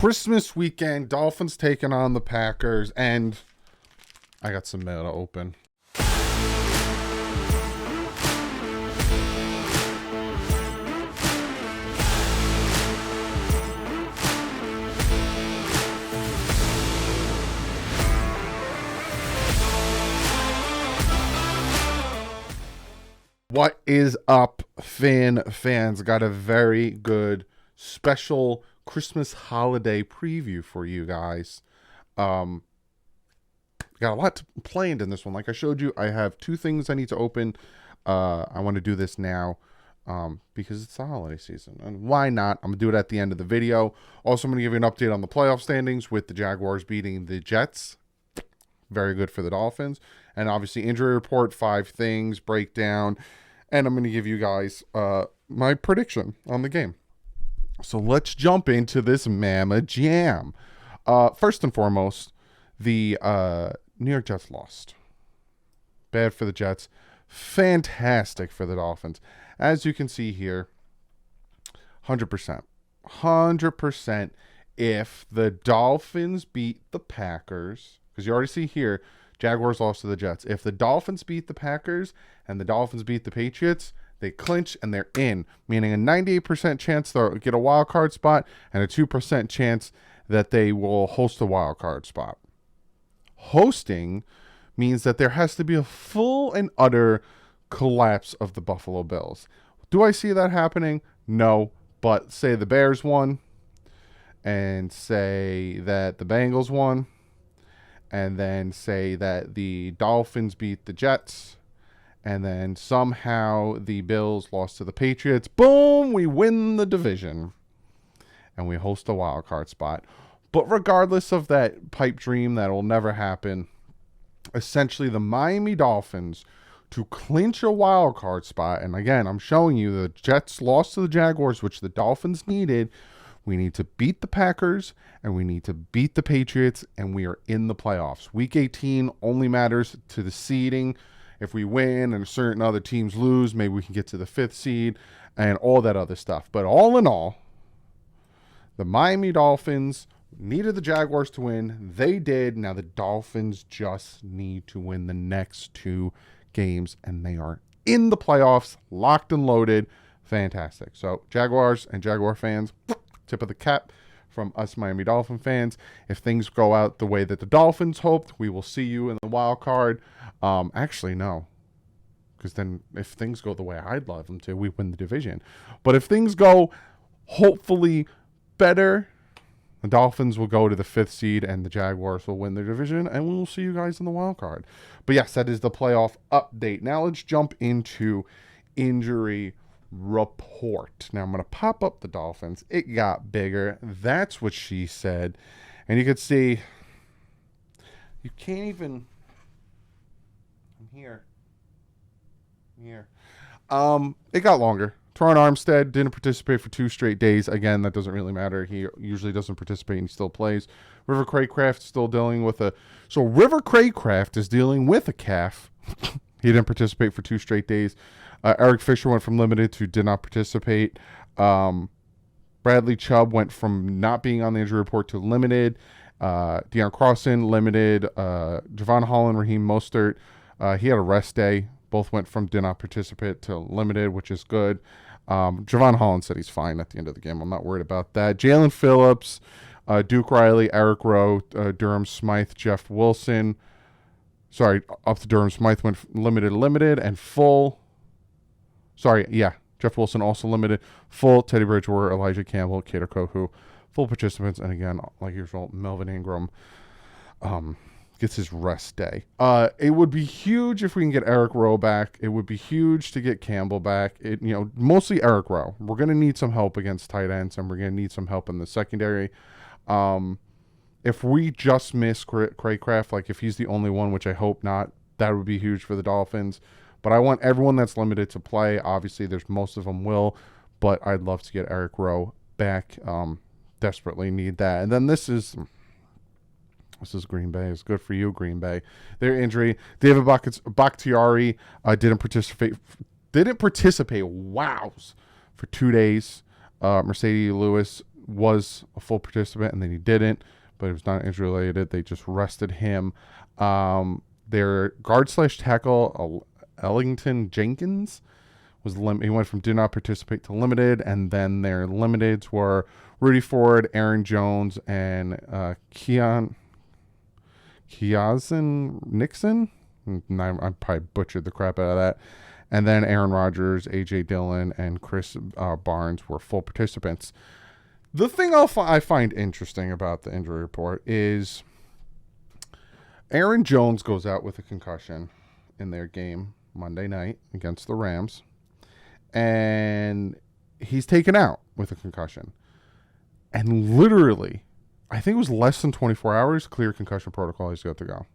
Christmas weekend, Dolphins taking on the Packers, and I got some mail to open. What is up, fans? Got a very good special Christmas holiday preview for you guys. Got a lot planned in this one. Like I showed you, I have two things I need to open. I want to do this now because it's the holiday season. And why not? I'm going to do it at the end of the video. Also, I'm going to give you an update on the playoff standings with the Jaguars beating the Jets. Very good for the Dolphins. And obviously, injury report, 5 things, breakdown. And I'm going to give you guys my prediction on the game. So let's jump into this Mama Jam. First and foremost, the New York Jets lost. Bad for the Jets. Fantastic for the Dolphins. As you can see here, 100%. 100% if the Dolphins beat the Packers, because you already see here, Jaguars lost to the Jets. If the Dolphins beat the Packers and the Dolphins beat the Patriots, they clinch and they're in, meaning a 98% chance they'll get a wild card spot and a 2% chance that they will host a wild card spot. Hosting means that there has to be a full and utter collapse of the Buffalo Bills. Do I see that happening? No, but say the Bears won and say that the Bengals won and then say that the Dolphins beat the Jets and then somehow the Bills lost to the Patriots. Boom, we win the division. And we host a wild card spot. But regardless of that pipe dream that will never happen, essentially the Miami Dolphins to clinch a wild card spot. And again, I'm showing you the Jets lost to the Jaguars, which the Dolphins needed. We need to beat the Packers and we need to beat the Patriots, and we are in the playoffs. Week 18 only matters to the seeding. If we win and certain other teams lose, maybe we can get to the 5th seed and all that other stuff. But all in all, the Miami Dolphins needed the Jaguars to win. They did. Now the Dolphins just need to win the next 2 games, and they are in the playoffs, locked and loaded. Fantastic. So Jaguars and Jaguar fans, tip of the cap from us Miami Dolphin fans. If things go out the way that the Dolphins hoped, we will see you in the wild card. Actually, no. Because then if things go the way I'd love them to, we win the division. But if things go hopefully better, the Dolphins will go to the 5th seed and the Jaguars will win their division, and we will see you guys in the wild card. But yes, that is the playoff update. Now let's jump into injury report. Now I'm going to pop up the Dolphins. It got bigger. That's what she said. And you could see, you can't even, I'm here. It got longer. Teron Armstead didn't participate for 2 straight days. Again, that doesn't really matter. He usually doesn't participate and he still plays. River Craycraft still dealing with so River Craycraft is dealing with a calf. He didn't participate for 2 straight days. Eric Fisher went from limited to did not participate. Bradley Chubb went from not being on the injury report to limited. Deion Crossan, limited. Javon Holland, Raheem Mostert, he had a rest day. Both went from did not participate to limited, which is good. Javon Holland said he's fine at the end of the game. I'm not worried about that. Jalen Phillips, Duke Riley, Eric Rowe, Durham Smythe, Jeff Wilson. Sorry, up to Durham Smythe went limited, and full. Sorry, yeah. Jeff Wilson also limited. Full, Teddy Bridgewater, Elijah Campbell, Kader Kohu. Full participants. And again, like usual, Melvin Ingram gets his rest day. It would be huge if we can get Eric Rowe back. It would be huge to get Campbell back. Mostly Eric Rowe. We're going to need some help against tight ends, and we're going to need some help in the secondary. If we just miss Craycraft, like if he's the only one, which I hope not, that would be huge for the Dolphins. But I want everyone that's limited to play. Obviously, there's most of them will, but I'd love to get Eric Rowe back. Desperately need that. And then this is Green Bay. It's good for you, Green Bay. Their injury, David Bakhtiari didn't participate. Wows, for 2 days. Mercedes Lewis was a full participant and then he didn't, but it was not injury related. They just rested him. Their guard slash tackle, Ellington Jenkins, he went from did not participate to limited, and then their limiteds were Rudy Ford, Aaron Jones, and Keason Nixon. I probably butchered the crap out of that. And then Aaron Rodgers, A.J. Dillon, and Chris Barnes were full participants. The thing I find interesting about the injury report is Aaron Jones goes out with a concussion in their game Monday night against the Rams. And he's taken out with a concussion. And literally, I think it was less than 24 hours, clear concussion protocol, he's good to go.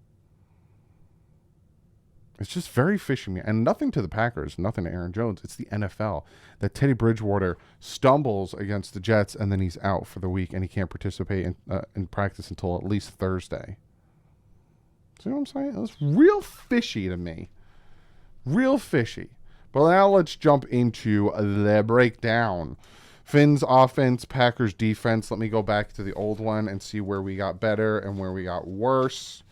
It's just very fishy. And nothing to the Packers, nothing to Aaron Jones. It's the NFL. That Teddy Bridgewater stumbles against the Jets, and then he's out for the week, and he can't participate in practice until at least Thursday. See what I'm saying? It was real fishy to me. Real fishy. But now let's jump into the breakdown. Finn's offense, Packers defense. Let me go back to the old one and see where we got better and where we got worse.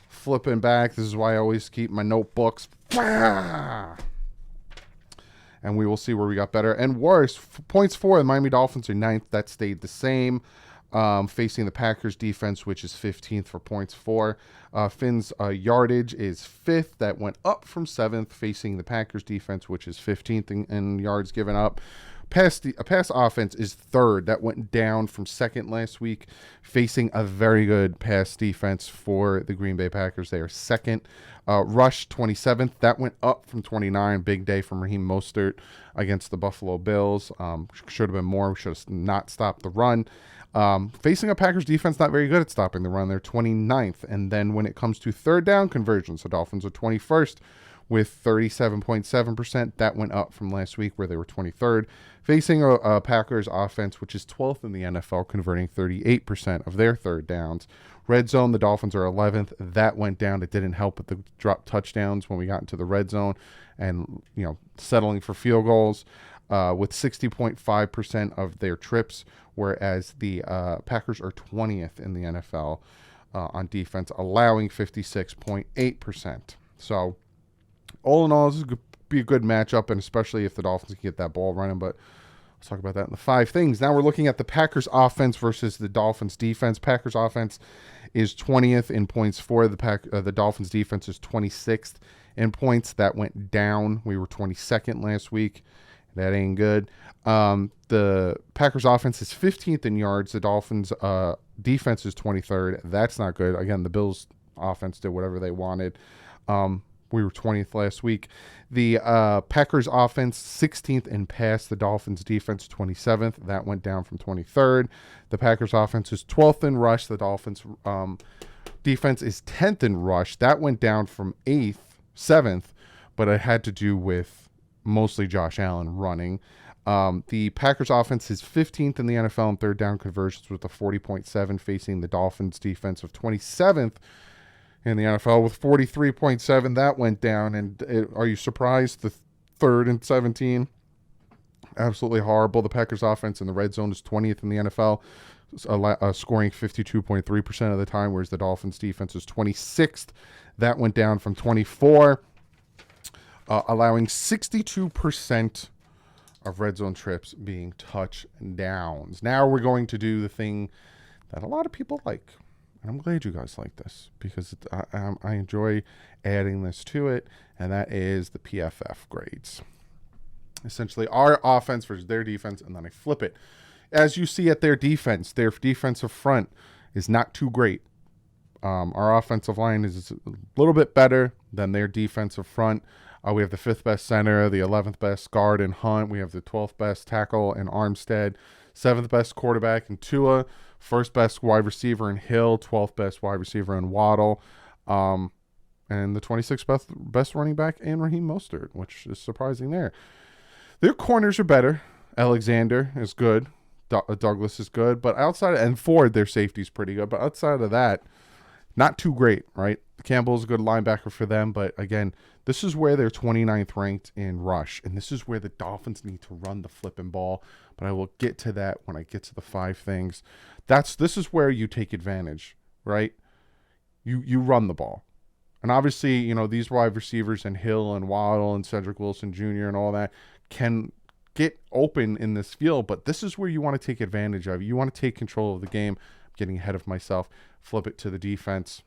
Flipping back. This is why I always keep my notebooks. And we will see where we got better and worse. Points for the Miami Dolphins are 9th. That stayed the same. Facing the Packers defense, which is 15th for points for. Finn's yardage is 5th. That went up from 7th, facing the Packers defense, which is 15th in yards given up. Pass offense is 3rd. That went down from 2nd last week, facing a very good pass defense for the Green Bay Packers. They are 2nd. Rush 27th. That went up from 29. Big day from Raheem Mostert against the Buffalo Bills. Should have been more. Should have not stopped the run. Facing a Packers defense not very good at stopping the run. They're 29th. And then when it comes to third down conversions, the Dolphins are 21st with 37.7%. That went up from last week where they were 23rd. Facing a Packers offense, which is 12th in the NFL, converting 38% of their third downs. Red zone, the Dolphins are 11th. That went down. It didn't help with the drop touchdowns when we got into the red zone and, settling for field goals with 60.5% of their trips, whereas the Packers are 20th in the NFL on defense, allowing 56.8%. So all in all, this is be a good matchup, and especially if the Dolphins can get that ball running. But let's talk about that in the 5 things. Now we're looking at the Packers offense versus the Dolphins defense. Packers offense is 20th in points for the Dolphins defense is 26th in points. That went down. We were 22nd last week. That ain't good. The Packers offense is 15th in yards. The Dolphins defense is 23rd. That's not good. Again, the Bills offense did whatever they wanted. We were 20th last week. The Packers offense, 16th in pass. The Dolphins defense, 27th. That went down from 23rd. The Packers offense is 12th in rush. The Dolphins defense is 10th in rush. That went down from 7th, but it had to do with mostly Josh Allen running. The Packers offense is 15th in the NFL in third down conversions with a 40.7, facing the Dolphins defense of 27th in the NFL with 43.7. That went down. And are you surprised? The 3rd and 17. Absolutely horrible. The Packers offense in the red zone is 20th in the NFL, scoring 52.3% of the time, whereas the Dolphins defense is 26th. That went down from 24, allowing 62% of red zone trips being touchdowns. Now we're going to do the thing that a lot of people like. And I'm glad you guys like this because I enjoy adding this to it, and that is the PFF grades. Essentially, our offense versus their defense, and then I flip it. As you see at their defensive front is not too great. Our offensive line is a little bit better than their defensive front. We have the 5th best center, the 11th best guard in Hunt. We have the 12th best tackle in Armstead, 7th best quarterback in Tua, 1st best wide receiver in Hill, 12th best wide receiver in Waddle, and the 26th best running back in Raheem Mostert, which is surprising there. Their corners are better. Alexander is good. Douglas is good. But outside, and Ford, their safety is pretty good. But outside of that, Not too great, right? Campbell's a good linebacker for them, but again, this is where they're 29th ranked in rush, and this is where the Dolphins need to run the flipping ball. But I will get to that when I get to the 5 things. This is where you take advantage, right? You run the ball. And obviously, these wide receivers and Hill and Waddle and Cedric Wilson Jr. and all that can get open in this field, but this is where you want to take advantage of. You want to take control of the game. I'm getting ahead of myself. Flip it to the defense.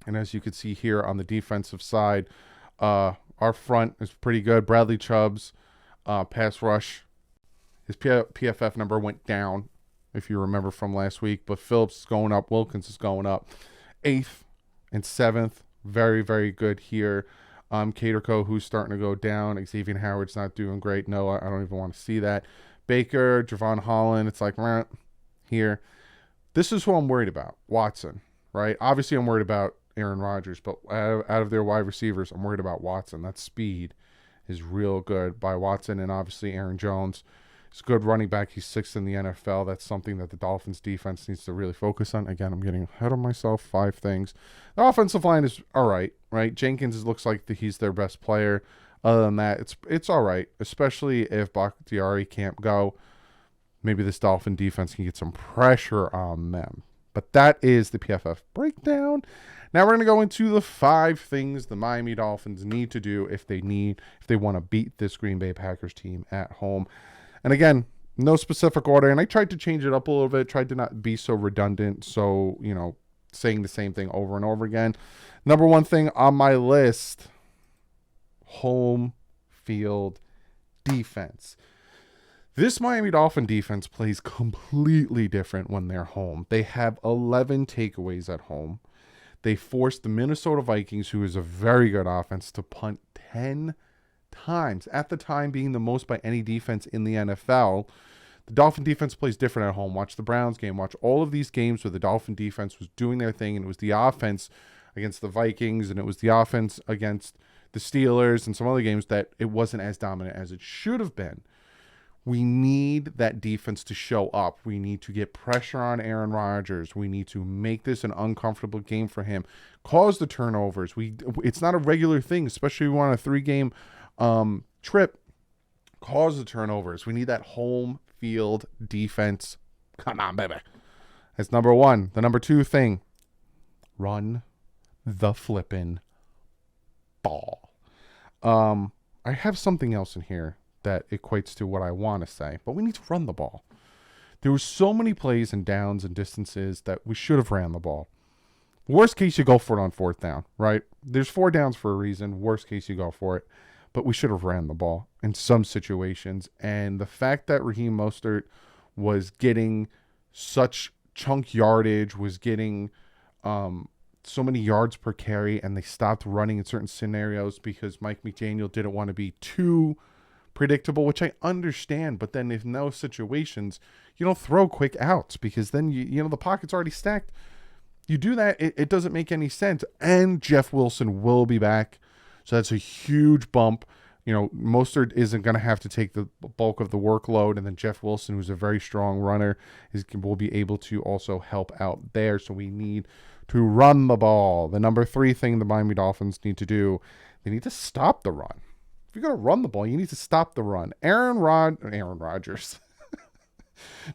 And as you can see here on the defensive side, our front is pretty good. Bradley Chubb's pass rush, his PFF number went down, if you remember from last week, but Phillips is going up. Wilkins is going up. 8th and 7th, very, very good here. Caterco, who's starting to go down. Xavier Howard's not doing great. No, I don't even want to see that. Baker, Javon Holland, it's like, here. This is who I'm worried about, Watson, right? Obviously, I'm worried about Aaron Rodgers, but out of their wide receivers, I'm worried about Watson. That speed is real good by Watson, and obviously Aaron Jones is a good running back. He's 6th in the NFL. That's something that the Dolphins defense needs to really focus on. Again, I'm getting ahead of myself. 5 things. The offensive line is all right, right? Jenkins looks like he's their best player. Other than that, it's all right, especially if Bakhtiari can't go. Maybe this Dolphin defense can get some pressure on them. But that is the PFF breakdown. Now we're going to go into the 5 things the Miami Dolphins need to do if they want to beat this Green Bay Packers team at home. And again, no specific order. And I tried to change it up a little bit, tried to not be so redundant. So, saying the same thing over and over again. Number 1 thing on my list, home field defense. This Miami Dolphin defense plays completely different when they're home. They have 11 takeaways at home. They forced the Minnesota Vikings, who is a very good offense, to punt 10 times, at the time being the most by any defense in the NFL. The Dolphin defense plays different at home. Watch the Browns game. Watch all of these games where the Dolphin defense was doing their thing, and it was the offense against the Vikings, and it was the offense against the Steelers and some other games that it wasn't as dominant as it should have been. We need that defense to show up. We need to get pressure on Aaron Rodgers. We need to make this an uncomfortable game for him. Cause the turnovers. It's not a regular thing, especially when we're on a 3-game trip. Cause the turnovers. We need that home field defense. Come on, baby. That's number 1. The number 2 thing, run the flippin' ball. I have something else in here that equates to what I want to say, but we need to run the ball. There were so many plays and downs and distances that we should have ran the ball. Worst case, you go for it on 4th down, right? There's 4 downs for a reason. Worst case, you go for it. But we should have ran the ball in some situations. And the fact that Raheem Mostert was getting such chunk yardage, was getting so many yards per carry, and they stopped running in certain scenarios because Mike McDaniel didn't want to be too predictable, which I understand, but then in those situations, you don't throw quick outs because then the pocket's already stacked. You do that, it doesn't make any sense. And Jeff Wilson will be back, so that's a huge bump. Mostert isn't going to have to take the bulk of the workload, and then Jeff Wilson, who's a very strong runner, will be able to also help out there. So we need to run the ball. The number 3 thing the Miami Dolphins need to do, they need to stop the run. If you're going to run the ball, you need to stop the run. Aaron Rodgers.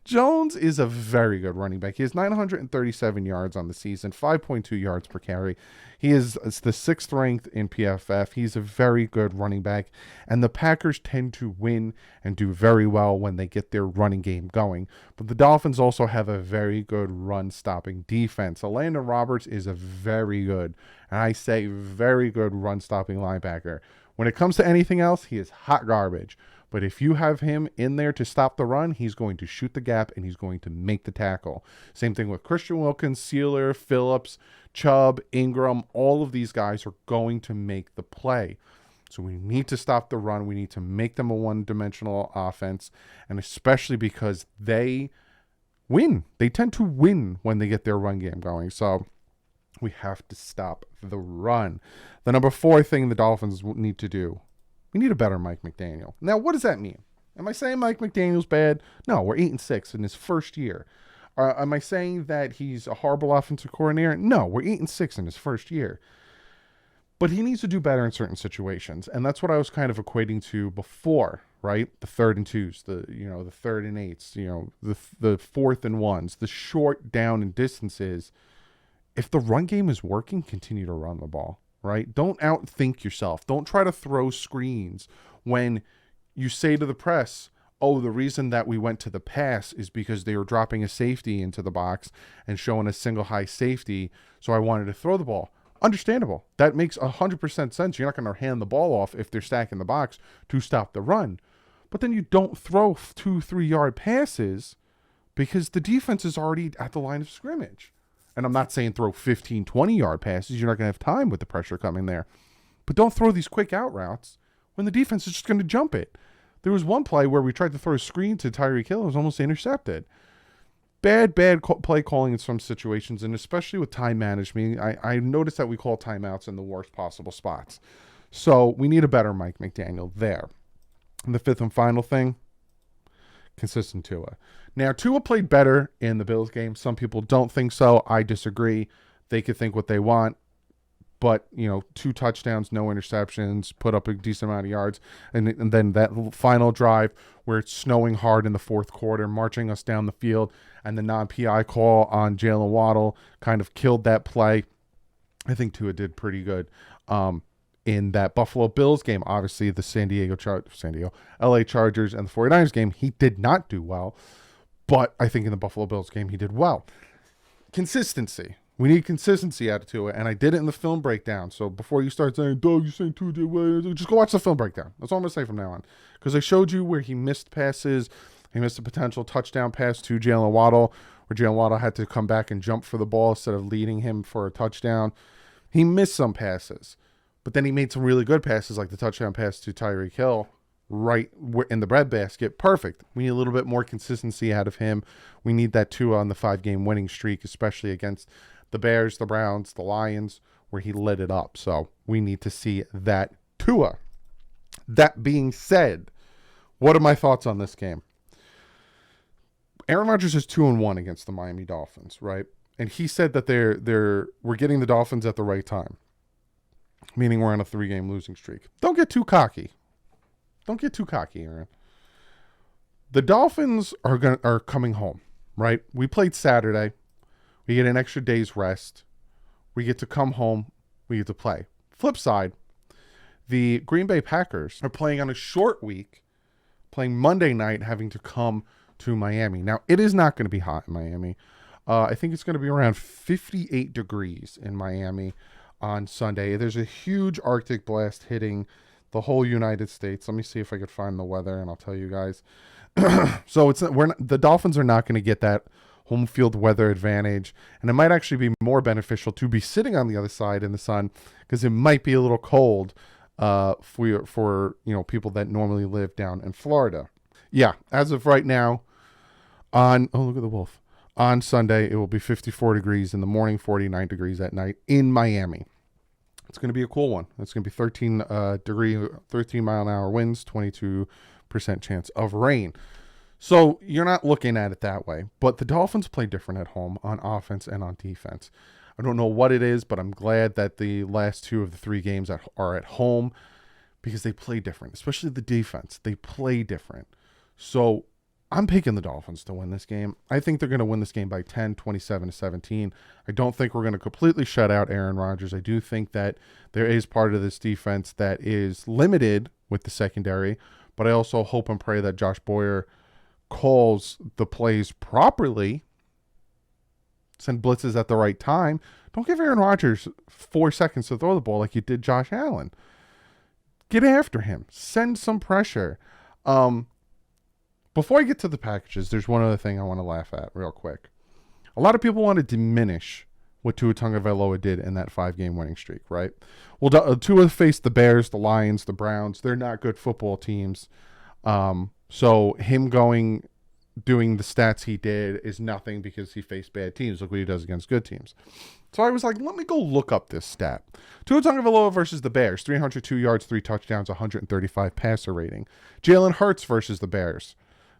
Jones is a very good running back. He has 937 yards on the season, 5.2 yards per carry. He is the 6th ranked in PFF. He's a very good running back, and the Packers tend to win and do very well when they get their running game going. But the Dolphins also have a very good run-stopping defense. Landon Roberts is a very good, and I say very good run-stopping linebacker. When it comes to anything else, he is hot garbage. But if you have him in there to stop the run, he's going to shoot the gap and he's going to make the tackle. Same thing with Christian Wilkins, Sealer, Phillips, Chubb, Ingram. All of these guys are going to make the play. So we need to stop the run. We need to make them a one-dimensional offense, and especially because they win. They tend to win when they get their run game going. So we have to stop the run. The number 4 thing the Dolphins need to do, we need a better Mike McDaniel. Now, what does that mean? Am I saying Mike McDaniel's bad? No, we're 8-6 in his first year. Am I saying that he's a horrible offensive coordinator? No, we're 8-6 in his first year. But he needs to do better in certain situations, and that's what I was kind of equating to before, right? The 3rd and 2s, the 3rd and 8s, the 4th and 1s, the short down and distances. If the run game is working, continue to run the ball, right? Don't outthink yourself. Don't try to throw screens when you say to the press, oh, the reason that we went to the pass is because they were dropping a safety into the box and showing a single high safety, so I wanted to throw the ball. Understandable. That makes 100% sense. You're not going to hand the ball off if they're stacking the box to stop the run. But then you don't throw 2-3 yard passes because the defense is already at the line of scrimmage. And I'm not saying throw 15, 20-yard passes. You're not going to have time with the pressure coming there. But don't throw these quick out routes when the defense is just going to jump it. There was one play where we tried to throw a screen to Tyreek Hill. It was almost intercepted. Bad play calling in some situations, and especially with time management. I noticed that we call timeouts in the worst possible spots. So we need a better Mike McDaniel there. And the 5th and final thing, consistent Tua. Now, Tua played better in the Bills game. Some people don't think so. I disagree. They could think what they want. But, 2 touchdowns, no interceptions, put up a decent amount of yards. And then that final drive where it's snowing hard in the 4th quarter, marching us down the field, and the non-PI call on Jalen Waddle kind of killed that play. I think Tua did pretty good in that Buffalo Bills game. Obviously, the LA Chargers and the 49ers game, he did not do well. But I think in the Buffalo Bills game, he did well. Consistency. We need consistency out of Tua, and I did it in the film breakdown. So before you start saying, Doug, you're saying Tua did well, just go watch the film breakdown. That's all I'm going to say from now on. Because I showed you where he missed passes. He missed a potential touchdown pass to Jalen Waddle, where Jalen Waddle had to come back and jump for the ball instead of leading him for a touchdown. He missed some passes, but then he made some really good passes, like the touchdown pass to Tyreek Hill, right in the breadbasket. Perfect. We need a little bit more consistency out of him. We need that Tua on the 5-game winning streak, especially against the Bears, the Browns, the Lions, where he lit it up. So we need to see that Tua. That being said, what are my thoughts on this game? Aaron Rodgers is 2-1 against the Miami Dolphins, right? And he said that we're getting the Dolphins at the right time, meaning we're on a 3-game losing streak. Don't get too cocky. Don't get too cocky, Aaron. The Dolphins are coming home, right? We played Saturday. We get an extra day's rest. We get to come home. We get to play. Flip side, the Green Bay Packers are playing on a short week, playing Monday night, having to come to Miami. Now, it is not going to be hot in Miami. I think it's going to be around 58 degrees in Miami on Sunday. There's a huge Arctic blast hitting the whole United States. Let me see if I could find the weather, and I'll tell you guys. So the Dolphins are not going to get that home field weather advantage, and it might actually be more beneficial to be sitting on the other side in the sun because it might be a little cold for people that normally live down in Florida. Yeah, as of right now, look at the wolf. On Sunday, it will be 54 degrees in the morning, 49 degrees at night in Miami. It's going to be a cool one. It's going to be 13 mile an hour winds, 22% chance of rain. So you're not looking at it that way. But the Dolphins play different at home on offense and on defense. I don't know what it is, but I'm glad that the last 2 of the 3 games are at home because they play different, especially the defense. They play different. So I'm picking the Dolphins to win this game. I think they're going to win this game by 10, 27-17. I don't think we're going to completely shut out Aaron Rodgers. I do think that there is part of this defense that is limited with the secondary, but I also hope and pray that Josh Boyer calls the plays properly, send blitzes at the right time. Don't give Aaron Rodgers 4 seconds to throw the ball like you did Josh Allen. Get after him. Send some pressure. Before I get to the packages, there's one other thing I want to laugh at real quick. A lot of people want to diminish what Tua Tagovailoa did in that 5-game winning streak, right? Well, Tua faced the Bears, the Lions, the Browns. They're not good football teams. So him doing the stats he did is nothing because he faced bad teams. Look what he does against good teams. So I was like, let me go look up this stat. Tua Tagovailoa versus the Bears, 302 yards, 3 touchdowns, 135 passer rating. Jalen Hurts versus the Bears,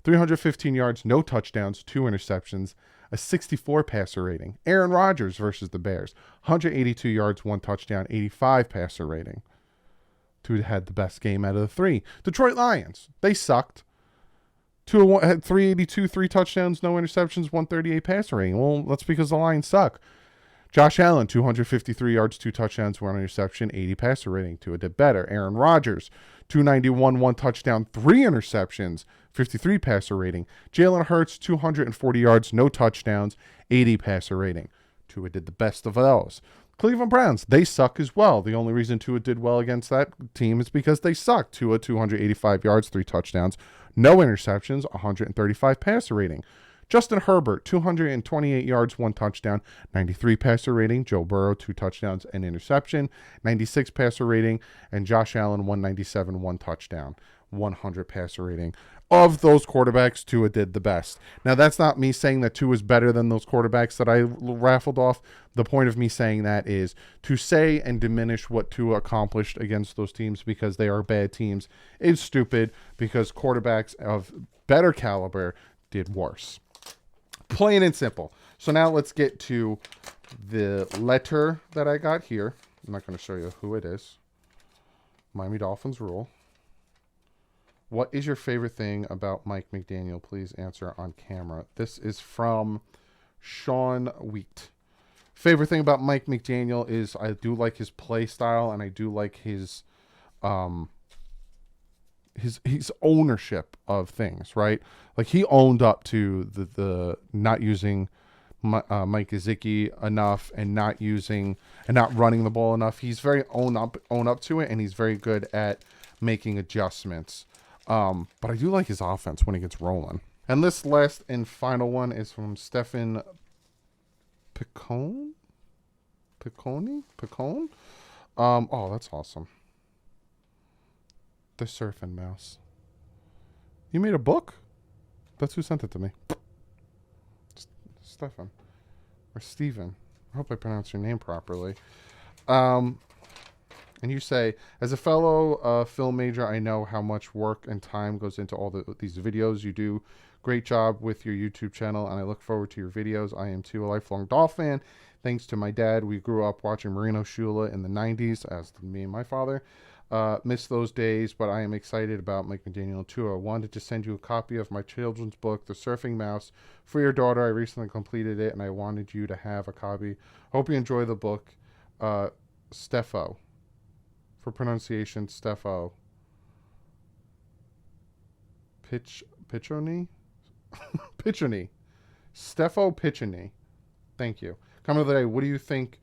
315 yards, no touchdowns, 2 interceptions, a 64 passer rating. Aaron Rodgers versus the Bears, 182 yards, 1 touchdown, 85 passer rating. Tua had the best game out of the 3. Detroit Lions, they sucked. Tua had 382, 3 touchdowns, no interceptions, 138 passer rating. Well, that's because the Lions suck. Josh Allen, 253 yards, 2 touchdowns, 1 interception, 80 passer rating. Tua did better. Aaron Rodgers, 291, 1 touchdown, 3 interceptions, 53 passer rating. Jalen Hurts, 240 yards, no touchdowns, 80 passer rating. Tua did the best of those. Cleveland Browns, they suck as well. The only reason Tua did well against that team is because they suck. Tua, 285 yards, 3 touchdowns, no interceptions, 135 passer rating. Justin Herbert, 228 yards, 1 touchdown, 93 passer rating. Joe Burrow, 2 touchdowns, and interception, 96 passer rating. And Josh Allen, 197, 1 touchdown, 100 passer rating. Of those quarterbacks, Tua did the best. Now, that's not me saying that Tua is better than those quarterbacks that I raffled off. The point of me saying that is to say and diminish what Tua accomplished against those teams because they are bad teams is stupid, because quarterbacks of better caliber did worse. Plain and simple. So now let's get to the letter that I got here. I'm not going to show you who it is. Miami Dolphins rule. What is your favorite thing about Mike McDaniel? Please answer on camera. This is from Sean Wheat. Favorite thing about Mike McDaniel is I do like his play style, and I do like his ownership of things, right? Like, he owned up to the not using Mike Gesicki enough and not running the ball enough. He's very own up to it, and he's very good at making adjustments. But I do like his offense when he gets rolling. And this last and final one is from Stefan Piccone. Oh, that's awesome. The Surfing Mouse. You made a book? That's who sent it to me. Stefan. Or Steven. I hope I pronounced your name properly. And you say, as a fellow film major, I know how much work and time goes into all these videos you do. Great job with your YouTube channel, and I look forward to your videos. I am, too, a lifelong Dolphin fan. Thanks to my dad, we grew up watching Marino Shula in the 90s, as did me and my father. Miss those days, but I am excited about Mike McDaniel and Tua. I wanted to send you a copy of my children's book, The Surfing Mouse, for your daughter. I recently completed it, and I wanted you to have a copy. Hope you enjoy the book. Stefo. For pronunciation, Stefo. Piccioni? Piccioni. Stefo Piccioni. Thank you. Comment of the day, what do you think?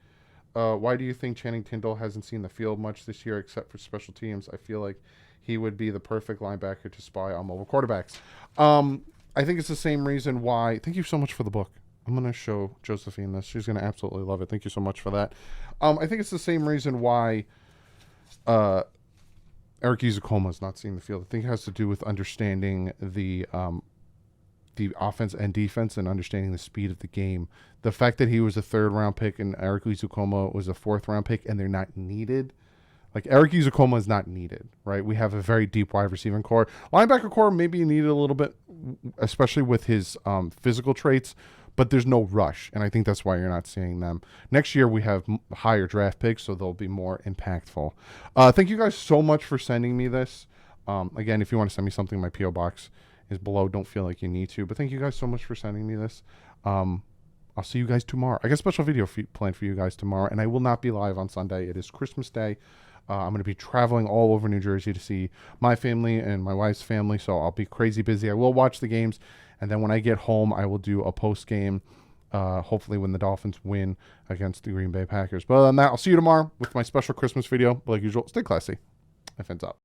Why do you think Channing Tindall hasn't seen the field much this year except for special teams? I feel like he would be the perfect linebacker to spy on mobile quarterbacks. I think it's the same reason why. Thank you so much for the book. I'm going to show Josephine this. She's going to absolutely love it. Thank you so much for that. I think it's the same reason why Eric Ezukanma is not seeing the field. I think it has to do with understanding the offense and defense and understanding the speed of the game. The fact that he was a 3rd-round pick and Eric Ezukanma was a 4th-round pick and they're not needed. Like, Eric Ezukanma is not needed, right? We have a very deep wide receiving core. Linebacker core maybe needed a little bit, especially with his physical traits, but there's no rush, and I think that's why you're not seeing them. Next year, we have higher draft picks, so they'll be more impactful. Thank you guys so much for sending me this. Again, if you want to send me something, my P.O. box is below. Don't feel like you need to, but thank you guys so much for sending me this. I'll see you guys tomorrow. I got a special video planned for you guys tomorrow, and I will not be live on Sunday. It is Christmas Day. I'm going to be traveling all over New Jersey to see my family and my wife's family, so I'll be crazy busy. I will watch the games, and then when I get home, I will do a post-game, hopefully when the Dolphins win against the Green Bay Packers. But other than that, I'll see you tomorrow with my special Christmas video. But like usual, stay classy. My fins up.